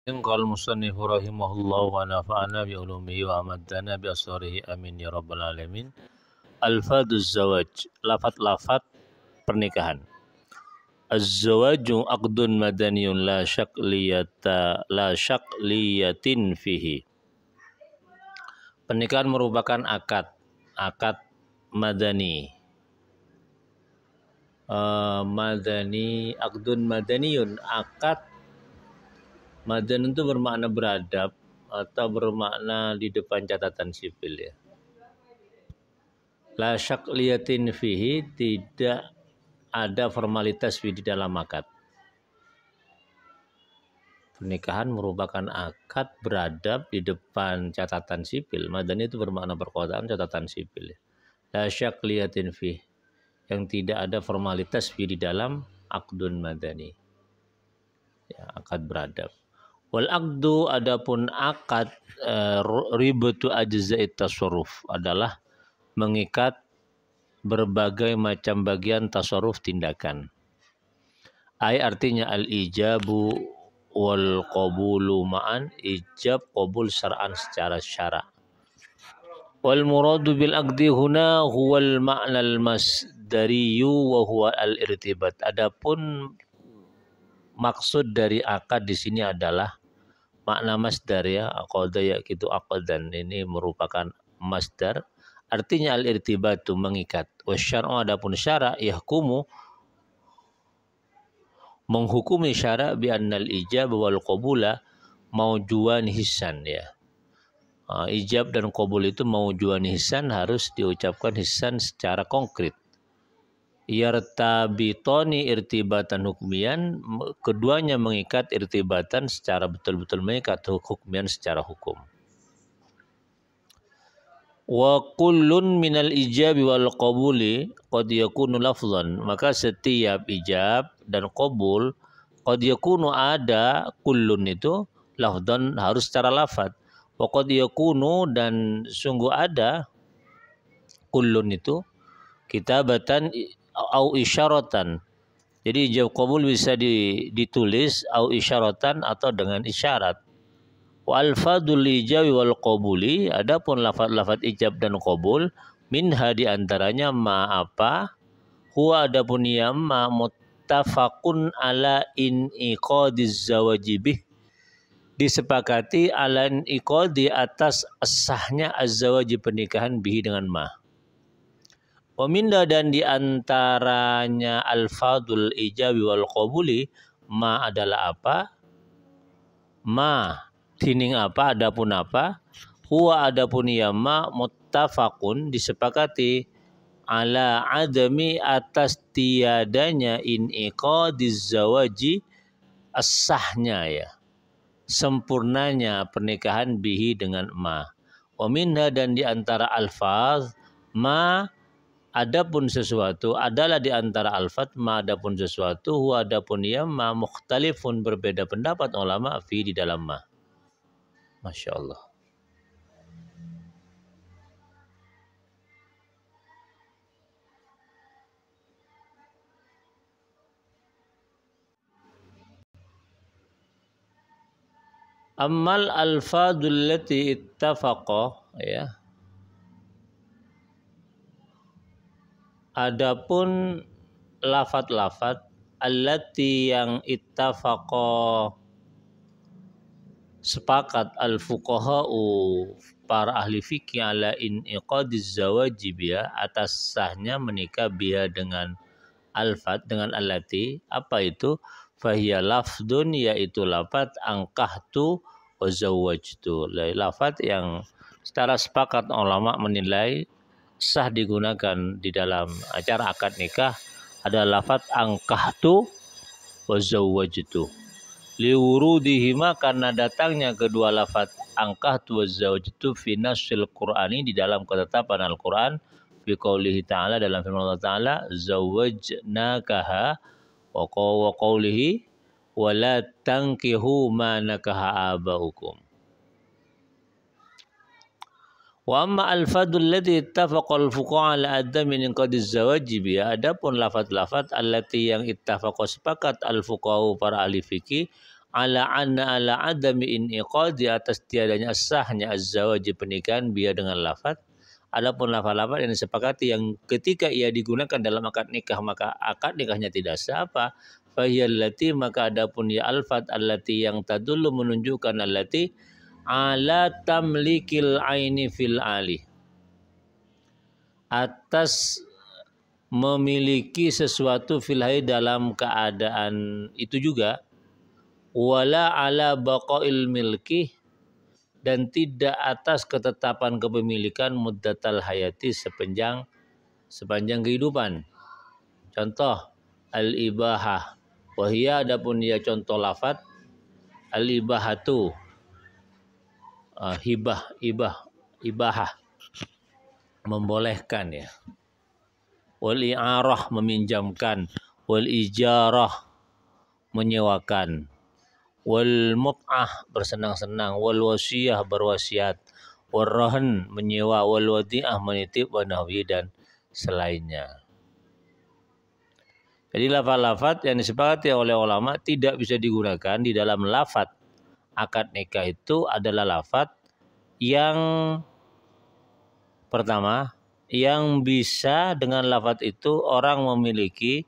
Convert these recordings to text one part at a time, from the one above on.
Qala al-musannif rahimahullah wa nafa'ana bi ulumihi wa amaddana bi asrarihi amin ya rabbal alamin. Alfaduz zawaj, lafat-lafat pernikahan. Az-zawaju aqdun madaniyun la syakliyatin fihi. Pernikahan merupakan akad madani. Aqdun madaniyun, akad madan itu bermakna beradab atau bermakna di depan catatan sipil ya. La syakliyatin fihi, tidak ada formalitas di dalam akad. Pernikahan merupakan akad beradab di depan catatan sipil. Madani itu bermakna perkotaan, catatan sipil. La syakliyatin fihi, yang tidak ada formalitas di dalam aqdun madani. Ya, akad beradab. Wal aqdu, adapun akad ribatu ajza'it tasarruf, adalah mengikat berbagai macam bagian tasarruf tindakan. Artinya al-ijabu wal qabulu ma'an, ijab qabul syar'an secara syara'. Wal muradu bil aqdi huna huwal ma'na al-masdariyu wa huwa al-irtibat. Adapun maksud dari akad di sini adalah makna masdar ya, aqada yaqitu aqdan, ini merupakan masdar, artinya al-irtibatu, mengikat. Wasyar'u, adapun syara', yahkumu, menghukumi syara' bi annal ijab wal qabula maujuan hissan ya. Ijab dan qabul itu maujuan hissan, harus diucapkan hissan secara konkret. Yartabitoni irtibatan hukmian, keduanya mengikat irtibatan secara betul-betul mengikat, hukmian secara hukum. Wa kullun minal ijabi wal qabuli qad yakunu lafzan, maka setiap ijab dan qabul qad yakunu, ada kullun itu lafzan, harus secara lafaz. Wa qad yakunu, dan sungguh ada kullun itu kitabatan au isyaratan. Jadi ijab qabul bisa ditulis au isyaratan, atau dengan isyarat. Wa alfadul ijabi wal qabuli, adapun lafaz-lafaz ijab dan qabul, minha di antaranya ma apa, huwa adapun ya ma muttafaqun ala inqadiz zawajibih, disepakati ala inqadi, atas sahnya az-zawajib, pernikahan, bihi dengan ma. Wa minda, dan diantaranya alfadul ijabi wal qabuli, ma adalah apa, ma tining apa, adapun apa, huwa adapun ya ma muttafaqun, disepakati, ala adami, atas tiadanya, inqadiz zawaji, as-sahnya ya, sempurnanya pernikahan, bihi dengan ma. Wa minha, dan diantara alfaz ma, adapun sesuatu, adalah di antara alfat ma, adapun sesuatu, huwa adapun ya ma, mukhtalifun, berbeda pendapat ulama, fi, di dalam ma. Masya Allah. Ammal alfadul lati ittafaqa ya, adapun lafat-lafat allati yang ittafaqa, sepakat, al-fuqaha'u, para ahli fikih, ala inqadiz zawajib ya, atas sahnya menikah, biha dengan alfat, dengan allati, apa itu, fahiya lafdun, yaitu lafat, angkahtu wa zawwajtu, lafat yang secara sepakat ulama menilai sah digunakan di dalam acara akad nikah adalah lafaz angkahtu wa zawwajtu, liwurudihima, karena datangnya kedua lafaz angkahtu wa zawwajtu fi nasil Qur'ani, di dalam ketetapan Al-Qur'an, fi qoulihi ta'ala, dalam firman Allah Ta'ala, zawwajnakaha, wa qoulihi wa la tankihu ma nakaha abaukum. Wa amma al-fadul ladzi ittafaqa al-fuqaha ala adami min qadiz zawajib ya, adapun lafaz-lafaz allati yang ittafaqa, sepakat, al-fuqaha, para ahli fikih, ala adami inqad, di atas tiadanya sahnya az-zawaj pernikahan biha dengan lafaz. Adapun lafaz-lafaz yang disepakati yang ketika ia digunakan dalam akad nikah maka akad nikahnya tidak sah, apa? Fahiyallati, maka adapun ya alfat allati yang tadullu menunjukkan allati ala tamlikil aini fil ali, atas memiliki sesuatu fil hayy dalam keadaan itu juga, wala ala baqail milki, dan tidak atas ketetapan kepemilikan muddatal hayati sepanjang kehidupan. Contoh al-ibahah, wahia, adapun dia contoh lafaz al-ibahatu, ibahah membolehkan ya. Wal i'arah meminjamkan, wal ijarah menyewakan, wal mut'ah bersenang-senang, wal wasiyah berwasiat, wal rahan menyewa, wal wadi'ah menitip, wa nahwi dan selainnya. Jadi lafaz-lafaz yang disepakati oleh ulama tidak bisa digunakan di dalam lafaz akad nikah itu adalah lafaz yang pertama, yang bisa dengan lafaz itu orang memiliki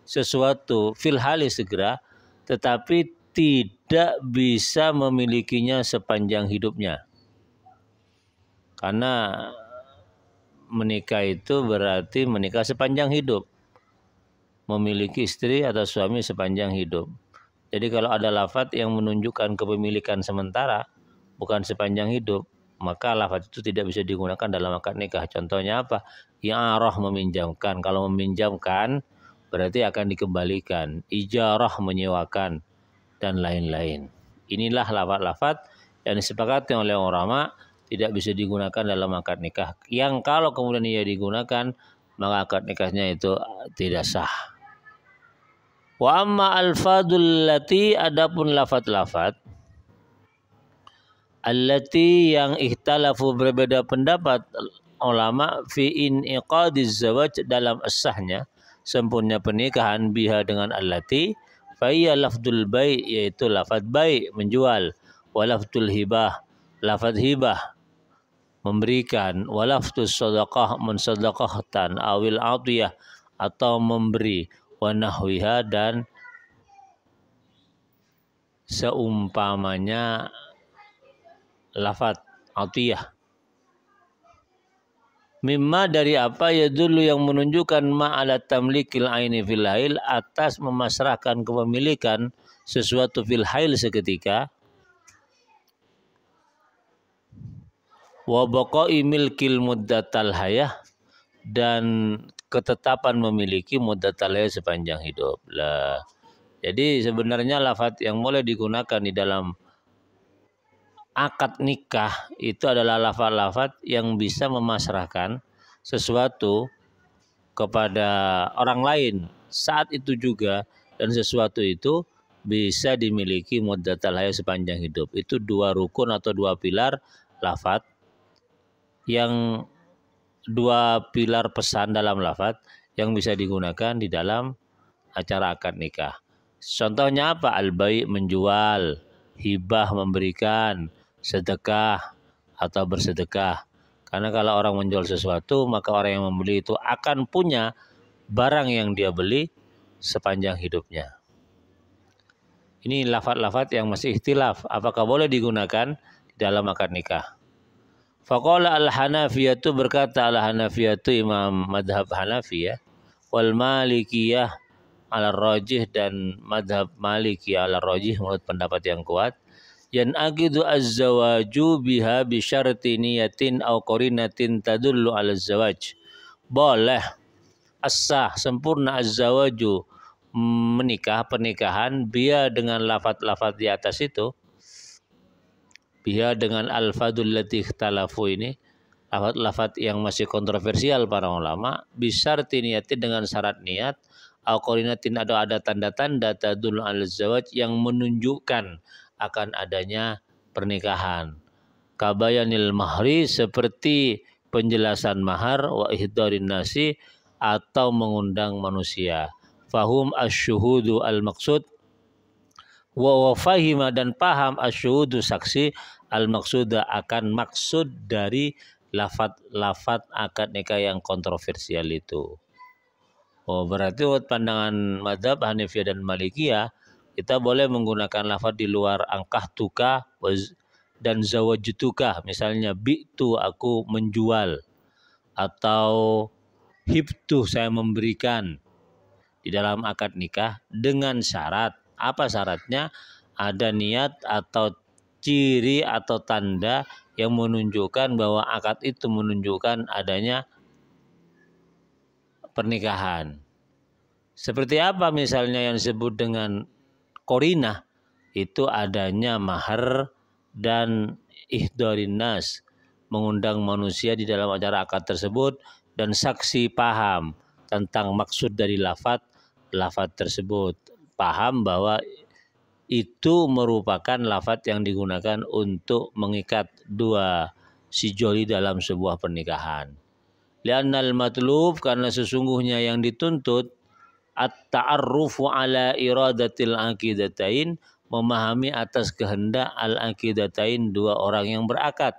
sesuatu fil hali segera, tetapi tidak bisa memilikinya sepanjang hidupnya. Karena menikah itu berarti menikah sepanjang hidup, memiliki istri atau suami sepanjang hidup. Jadi kalau ada lafaz yang menunjukkan kepemilikan sementara, bukan sepanjang hidup, maka lafaz itu tidak bisa digunakan dalam akad nikah. Contohnya apa? I'arah meminjamkan. Kalau meminjamkan berarti akan dikembalikan. Ijarah menyewakan dan lain-lain. Inilah lafaz-lafaz yang disepakati oleh ulama tidak bisa digunakan dalam akad nikah. Yang kalau kemudian ia digunakan maka akad nikahnya itu tidak sah. Wa amma alfadul lati, adapun lafaz-lafaz allati yang ikhtalafu berbeda pendapat ulama fi inqadiz zawaj dalam sahnya sempurna pernikahan biha dengan allati, fa hiya lafdul bai', yaitu lafaz bai' menjual, wa lafdul hibah lafaz hibah memberikan, wa lafdus sadaqah mensadaqahtan, awil atiyah atau memberi, wa nahwiha dan seumpamanya lafaz atiyah. Mimma, dari apa, ya dulu yang menunjukkan ma'ala tamlikil aini fil hail, atas memasrahkan kepemilikan sesuatu fil hail seketika, wa baqa'i milkil muddatal hayah, dan ketetapan memiliki muddatal hayah sepanjang hidup. Lah, jadi sebenarnya lafaz yang boleh digunakan di dalam akad nikah itu adalah lafaz-lafaz yang bisa memasrahkan sesuatu kepada orang lain saat itu juga, dan sesuatu itu bisa dimiliki muddatal hayah sepanjang hidup. Itu dua rukun atau dua pilar lafaz, yang dua pilar pesan dalam lafaz yang bisa digunakan di dalam acara akad nikah. Contohnya apa? Al-bai' menjual, hibah memberikan, sedekah atau bersedekah. Karena kalau orang menjual sesuatu, maka orang yang membeli itu akan punya barang yang dia beli sepanjang hidupnya. Ini lafaz-lafaz yang masih ikhtilaf, apakah boleh digunakan di dalam akad nikah. Faqala al-Hanafiyatu, berkata al-Hanafiyatu, imam madhab Hanafiyah, wal Malikiyah ala rajih, dan madhab Malikiyah ala rajih menurut pendapat yang kuat, yan aqidu az-zawaju biha bi syarti niyatin aw qarinatin tadullu ala zawaj. Boleh as-sah sempurna az-zawaju menikah, pernikahan, biha dengan lafaz-lafaz di atas itu, biha dengan al-fadul lati ikhtalafu ini, lafaz-lafaz yang masih kontroversial para ulama, bi syarti niyatin dengan syarat niat, aw qarinatin ada tanda-tanda tadullu ala zawaj yang menunjukkan akan adanya pernikahan. Kabayanil mahri, seperti penjelasan mahar, wa ihdarin nasi atau mengundang manusia. Fahum asyuhudu al-maksud, wa fahima dan paham asyhudu saksi al maksuda akan maksud dari lafat akad nikah yang kontroversial itu. Oh, berarti buat pandangan mazhab Hanifiyah dan Malikiyah kita boleh menggunakan lafaz di luar angkah tuka dan zawajtuka, misalnya bi'tu aku menjual atau hibtu saya memberikan di dalam akad nikah dengan syarat. Apa syaratnya? Ada niat atau ciri atau tanda yang menunjukkan bahwa akad itu menunjukkan adanya pernikahan. Seperti apa misalnya yang disebut dengan korinah? Itu adanya mahar dan ihdarin nas, mengundang manusia di dalam acara akad tersebut, dan saksi paham tentang maksud dari lafaz tersebut, paham bahwa itu merupakan lafaz yang digunakan untuk mengikat dua si joli dalam sebuah pernikahan. Li'annal matlub, karena sesungguhnya yang dituntut at-ta'arrufu ala iradatil aqidatain, memahami atas kehendak al-aqidatain dua orang yang berakad.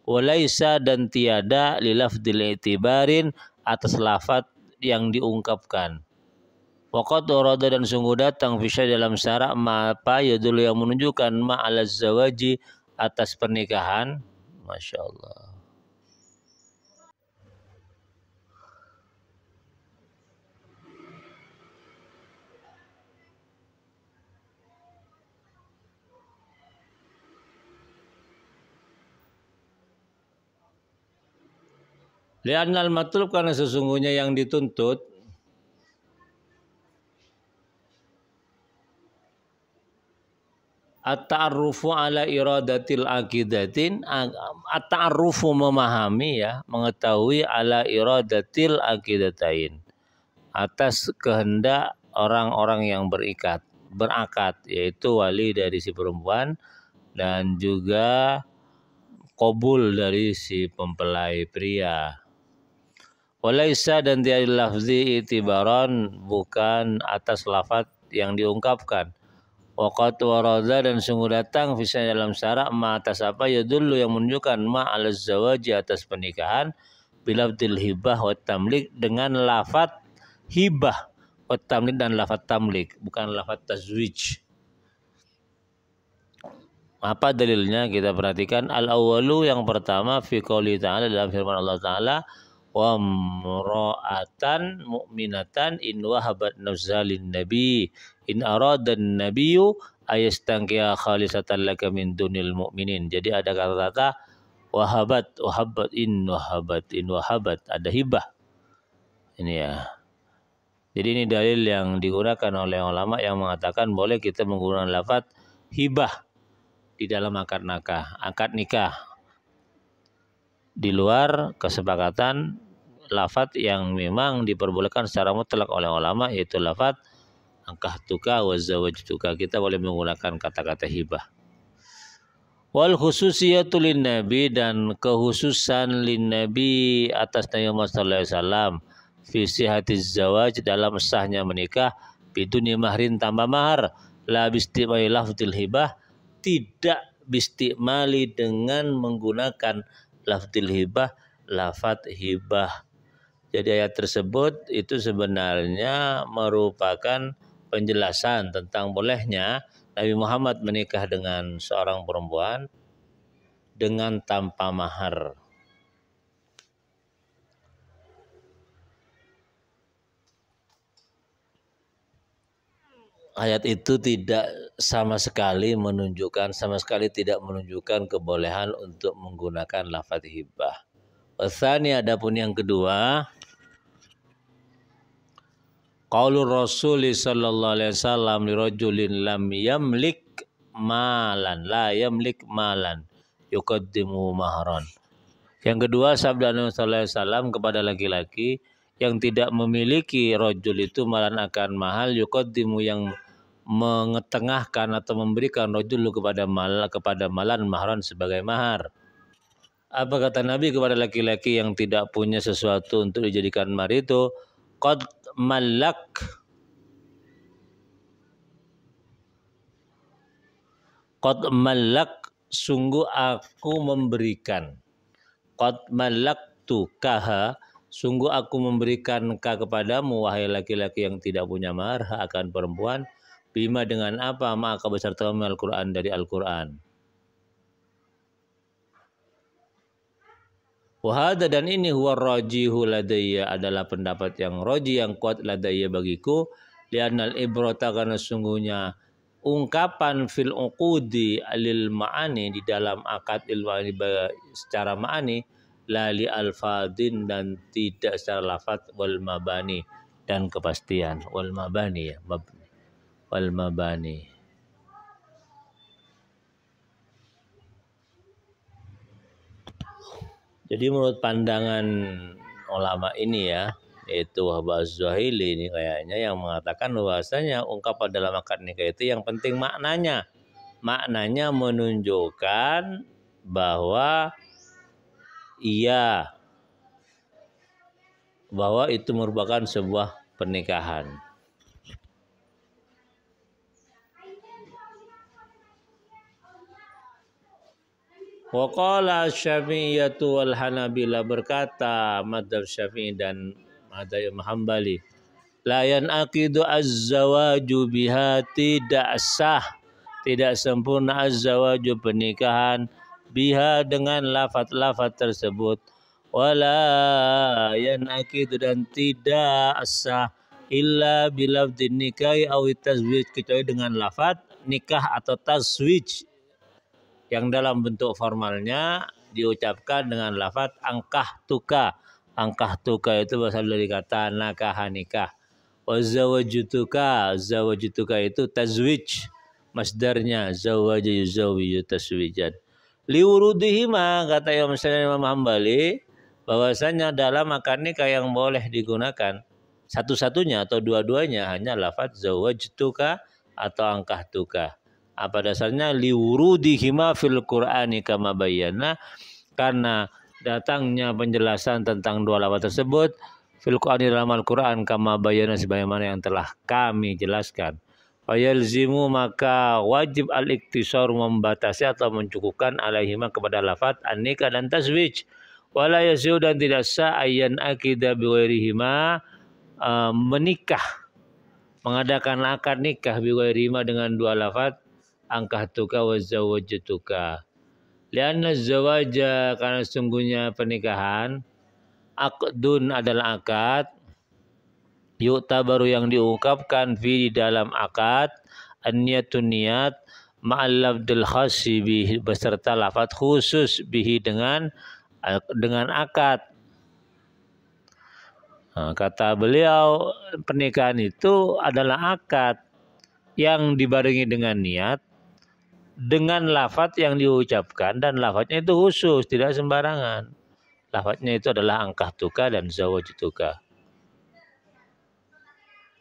Walaisa dan tiada lilafdil itibarin atas lafaz yang diungkapkan. Waqad warada dan sungguh datang fisya dalam syarak apa yadul yang menunjukkan ma'ala zawaji atas pernikahan. Masya Allah. Li'annal matlub, karena sesungguhnya yang dituntut at-ta'arrufu ala iradatil aqidatin, at-ta'arrufu memahami, ya, mengetahui ala iradatil aqidatain, atas kehendak orang-orang yang berakad, yaitu wali dari si perempuan dan juga qabul dari si mempelai pria. Walaisa dan tiada lafzi itibaran, bukan atas lafaz yang diungkapkan. Waqat warada dan sungguh datang fisya dalam syarak ma atas apa yadullu yang menunjukkan ma ala zawaji atas pernikahan bilafdil hibah wa tamlik, dengan lafaz hibah wa tamlik dan lafaz tamlik, bukan lafaz tazwij. Apa dalilnya? Kita perhatikan. Al-awwalu, yang pertama, fi qouli ta'ala, dalam firman Allah Ta'ala, wa mra'atan mu'minatan in wahabat nafsalin nabi in aradan nabiyyu ayastankiya khalisatan laka min dunil mu'minin. Jadi ada kata-kata wahabat, in wahabat, ada hibah. Ini ya. Jadi ini dalil yang digunakan oleh ulama yang mengatakan boleh kita menggunakan lafaz hibah di dalam akad nikah di luar kesepakatan lafaz yang memang diperbolehkan secara mutlak oleh ulama, yaitu lafaz ankahtuka wa zawajtuka. Kita boleh menggunakan kata-kata hibah. Wal khususiyatu lin nabi, dan kekhususan lin nabi atas Nabi Muhammad sallallahu alaihi wasallam fi sihhatiz zawaj, dalam sahnya menikah, biduni mahrin, tambah mahar, la bistimai lafzil hibah, tidak bistimali dengan menggunakan lafzil hibah, lafaz hibah. Jadi ayat tersebut itu sebenarnya merupakan penjelasan tentang bolehnya Nabi Muhammad menikah dengan seorang perempuan dengan tanpa mahar. Ayat itu tidak sama sekali tidak menunjukkan kebolehan untuk menggunakan lafaz hibah. Wasani, adapun yang kedua, qaulur Rasul sallallahu alaihi wasallam li rajulin lam yamlik malan yuqaddimu mahran. Yang kedua, sabda Nabi sallallahu alaihi wasallam kepada laki-laki yang tidak memiliki rajul itu malan akan mahal, yuqaddimu yang mengetengahkan atau memberikan rajul kepada malan mahran sebagai mahar. Apa kata Nabi kepada laki-laki yang tidak punya sesuatu untuk dijadikan mahar itu? Qad malak, Qad malak, sungguh aku memberikan. Qad malaktu kaha, sungguh aku memberikan kepadamu wahai laki-laki yang tidak punya mahar akan perempuan. Bima dengan apa? Maka beserta Al-Quran dari Al-Quran. Wahada dan ini huwa rajihu ladayya adalah pendapat yang roji yang kuat ladayya bagiku. Lianal ibrata karena sungguhnya ungkapan fil uqudi alil ma'ani di dalam akad ilmani secara ma'ani lali alfadin dan tidak secara lafaz wal mabani dan kepastian wal mabani ya wal mabani. Jadi menurut pandangan ulama ini ya, yaitu Wahab Az-Zuhaili ini kayaknya yang mengatakan bahwasanya ungkapan dalam akad nikah itu yang penting maknanya. Maknanya menunjukkan bahwa bahwa itu merupakan sebuah pernikahan. Waqala Syafi'iyatu wal Hanabila, berkata madhab Syafi'i dan madhab Hambali, la yanaqidu az-zawaju biha, tidak sah, tidak sempurna az-zawaju pernikahan biha dengan lafaz-lafaz tersebut. Wala yanaqidu dan tidak sah illa bilafdhin nikahi aw tazwij, kecuali dengan lafaz nikah atau tazwij yang dalam bentuk formalnya diucapkan dengan lafaz angkah tuka. Angkah tuka itu berasal dari kata nakah nikah. Wa zawajutuka, zawajutuka itu tazwij, masdarnya zawaja yuzawiju tazwijan. Liwurudihima, kata Imam Hambali, bahwasanya dalam akad nikah yang boleh digunakan satu-satunya atau dua-duanya hanya lafaz zawajtuka atau angkah tuka. Apa dasarnya? Liwurudihima fil Qur'ani kama bayyana, karena datangnya penjelasan tentang dua lafaz tersebut fil Qur'ani dalam Al-Qur'an kama bayyana sebagaimana yang telah kami jelaskan. Fayalzimu, maka wajib al-iktisar membatasi atau mencukupkan alaihima kepada lafaz an-nikah dan tazwij. Wala yasu, dan tidak sah ayyan akidah biwairihima, menikah mengadakan akad nikah biwairihima dengan dua lafaz angkah tuka wa zawajtuka. Lianna zawaja, karena sungguhnya pernikahan, aqdun adalah akad, yu'tabaru yang diungkapkan fi dalam akad, an-niyatun niat, ma'al lafdil khasi bihi beserta lafaz khusus bihi dengan akad. Nah, kata beliau pernikahan itu adalah akad yang dibarengi dengan niat, dengan lafaz yang diucapkan, dan lafaznya itu khusus, tidak sembarangan. Lafaznya itu adalah angkah tuka dan zawajtuka.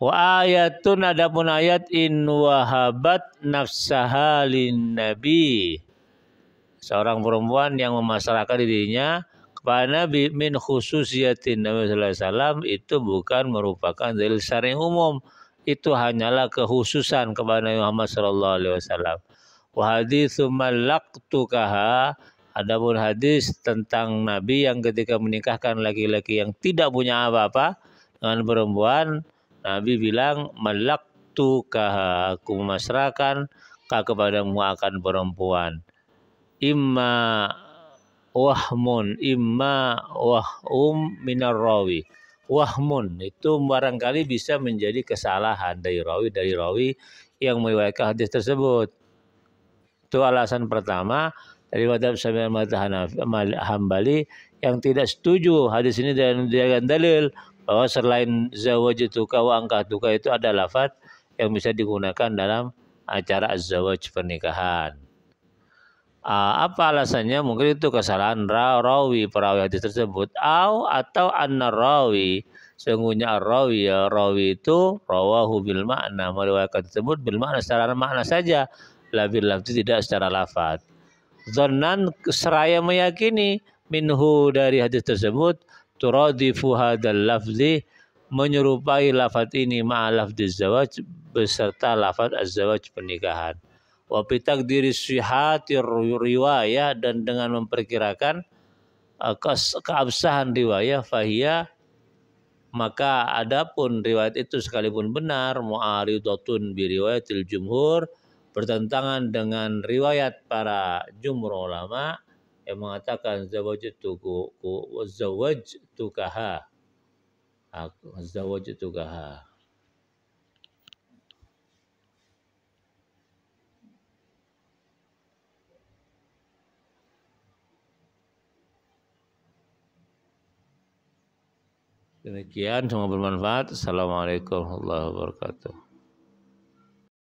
Wa ayatun, adapun ayat, in wahabat nafsaha lin nabi, seorang perempuan yang memasrahkan dirinya kepada Nabi min khususiyatin Nabi sallallahu alaihi wasallam, itu bukan merupakan dalil syar'i umum, itu hanyalah kekhususan kepada Nabi Muhammad sallallahu alaihi wasallam. Wa haditsu malaktukaha, adapun hadis tentang Nabi yang ketika menikahkan laki-laki yang tidak punya apa-apa dengan perempuan, Nabi bilang malaktukaha, aku memasrahkan kepadamu akan perempuan. Imma wahmun, imma wahum minar rawi. Wahmun itu barangkali bisa menjadi kesalahan dari rawi yang meriwayatkan hadis tersebut. Itu alasan pertama dari madhab Syafi'i dan Hambali yang tidak setuju hadis ini dengan dalil bahwa selain zawajtuka wa angkahtuka itu ada lafaz yang bisa digunakan dalam acara az-zawaj pernikahan. Apa alasannya? Mungkin itu kesalahan rawi perawi hadis tersebut, atau anna rawi, sungguhnya rawi itu rawahu bil makna, meriwayatkan tersebut bil makna, secara makna saja, la bil lafzi, tidak secara lafaz. Dhannan, seraya meyakini, minhu dari hadis tersebut, turadifu hadzal lafzi, menyerupai lafaz ini ma'a lafzi zawaj beserta lafaz az-zawaj pernikahan. wa bi taqdiri sihhatir riwayah, dan dengan memperkirakan keabsahan riwayah, fahiya, maka adapun riwayat itu sekalipun benar, mu'aridatun bi riwayatil jumhur, bertentangan dengan riwayat para jumhur ulama yang mengatakan zawajtukaha. Demikian, semoga bermanfaat. Assalamualaikum warahmatullahi wabarakatuh.